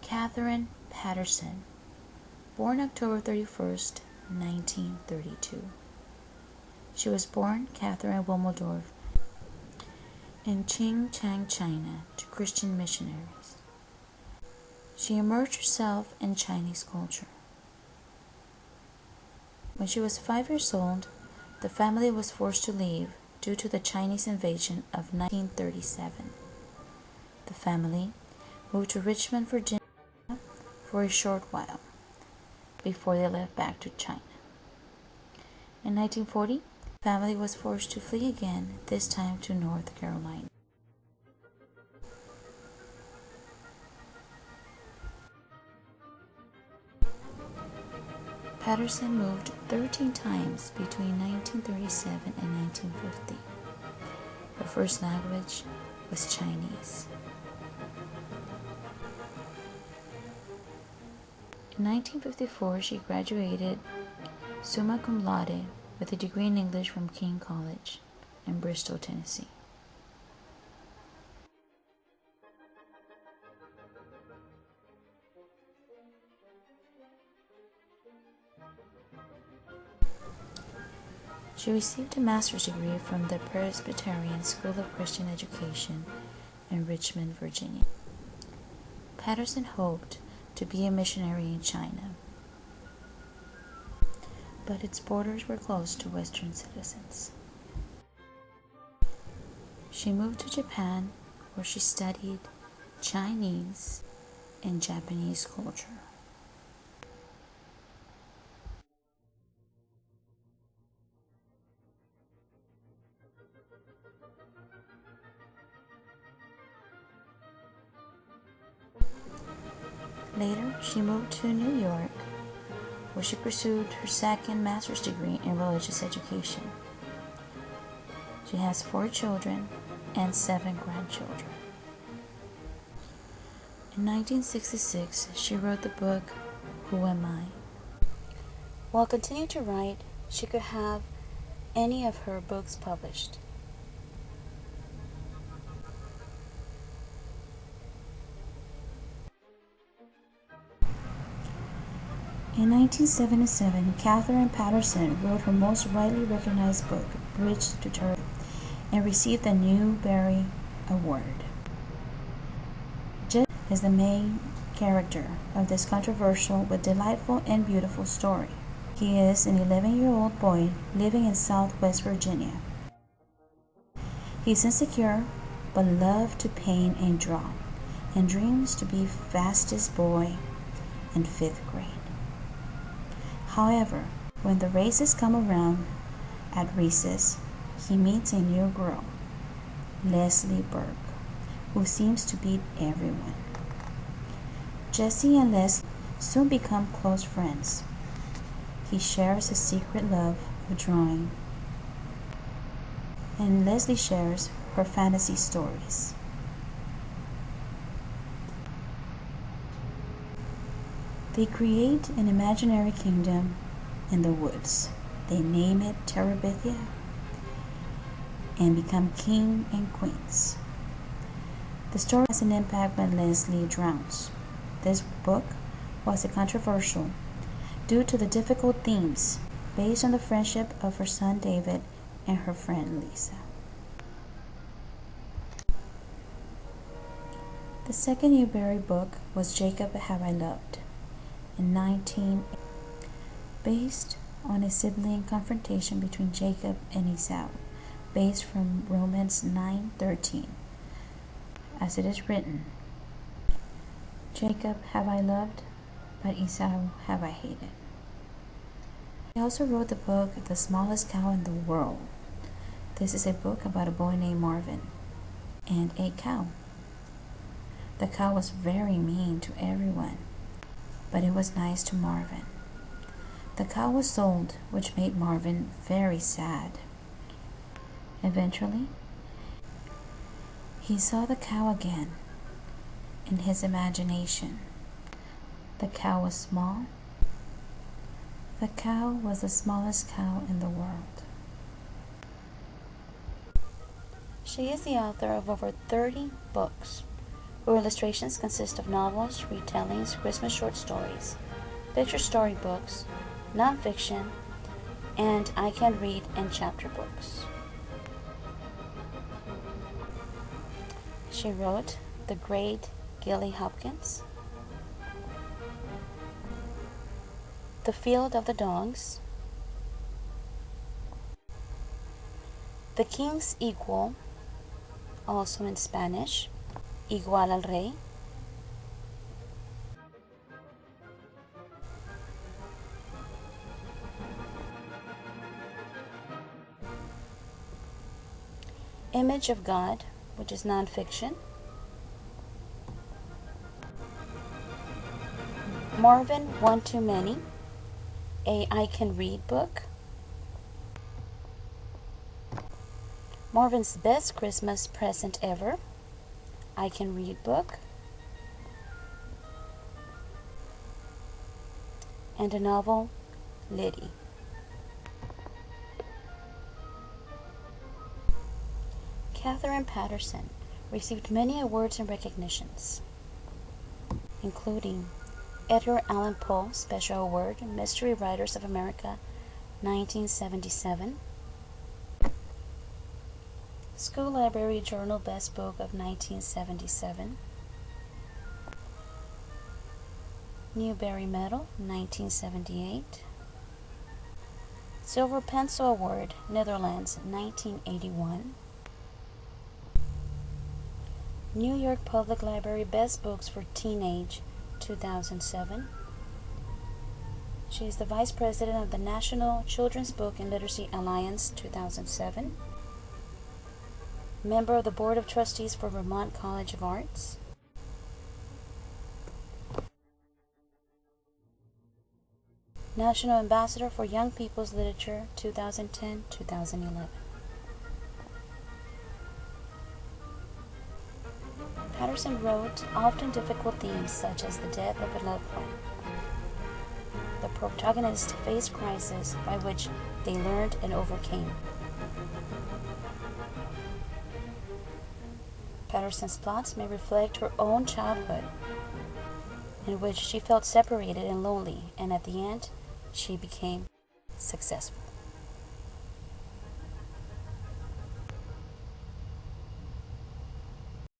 Katherine Paterson, born October 31st, 1932. She was born Catherine Wilmeldorf in Xinjiang, China, to Christian missionaries. She immersed herself in Chinese culture. When she was 5 years old, the family was forced to leave due to the Chinese invasion of 1937. The family moved to Richmond, Virginia for a short while before they left back to China. In 1940, the family was forced to flee again, this time to North Carolina. Paterson moved 13 times between 1937 and 1950. Her first language was Chinese. In 1954, she graduated summa cum laude with a degree in English from King College in Bristol, Tennessee. She received a master's degree from the Presbyterian School of Christian Education in Richmond, Virginia. Paterson hoped to be a missionary in China, but its borders were closed to Western citizens. She moved to Japan, where she studied Chinese and Japanese culture. Later, she moved to New York, where she pursued her second master's degree in religious education. She has 4 children and 7 grandchildren. In 1966, she wrote the book, Who Am I? While continuing to write, she could have any of her books published. In 1977, Katherine Paterson wrote her most widely recognized book, Bridge to Turtle, and received the Newbery Award. Jed is the main character of this controversial but delightful and beautiful story. He is an 11-year-old boy living in Southwest Virginia. He is insecure but loves to paint and draw, and dreams to be fastest boy in 5th grade. However, when the races come around at recess, he meets a new girl, Leslie Burke, who seems to beat everyone. Jesse and Leslie soon become close friends. He shares his secret love of drawing, and Leslie shares her fantasy stories. They create an imaginary kingdom in the woods. They name it Terabithia and become king and queens. The story has an impact when Leslie drowns. This book was controversial due to the difficult themes based on the friendship of her son David and her friend Lisa. The second Newbery book was Jacob Have I Loved in 1980, based on a sibling confrontation between Jacob and Esau, based from Romans 9:13. As it is written, Jacob have I loved, but Esau have I hated. He also wrote the book The Smallest Cow in the World. This is a book about a boy named Marvin and a cow. The cow was very mean to everyone, but it was nice to Marvin. The cow was sold, which made Marvin very sad. Eventually, he saw the cow again in his imagination. The cow was small. The cow was the smallest cow in the world. She is the author of over 30 books, Her illustrations consist of novels, retellings, Christmas short stories, picture storybooks, nonfiction, and I Can Read and chapter books. She wrote The Great Gilly Hopkins, The Field of the Dogs, The King's Equal, also in Spanish, Igual al Rey, Image of God, which is nonfiction, Marvin One Too Many, a I Can Read book, Marvin's Best Christmas Present Ever, I Can Read book, and a novel, Liddy. Katherine Paterson received many awards and recognitions, including Edgar Allan Poe Special Award, Mystery Writers of America, 1977, School Library Journal Best Book of 1977, Newbery Medal, 1978, Silver Pencil Award, Netherlands, 1981, New York Public Library Best Books for Teenage, 2007. She is the Vice President of the National Children's Book and Literacy Alliance, 2007. Member of the Board of Trustees for Vermont College of Arts. National Ambassador for Young People's Literature, 2010-2011. Paterson wrote often difficult themes such as the death of a loved one. The protagonists faced crises by which they learned and overcame. Paterson's plots may reflect her own childhood, in which she felt separated and lonely, and at the end, she became successful.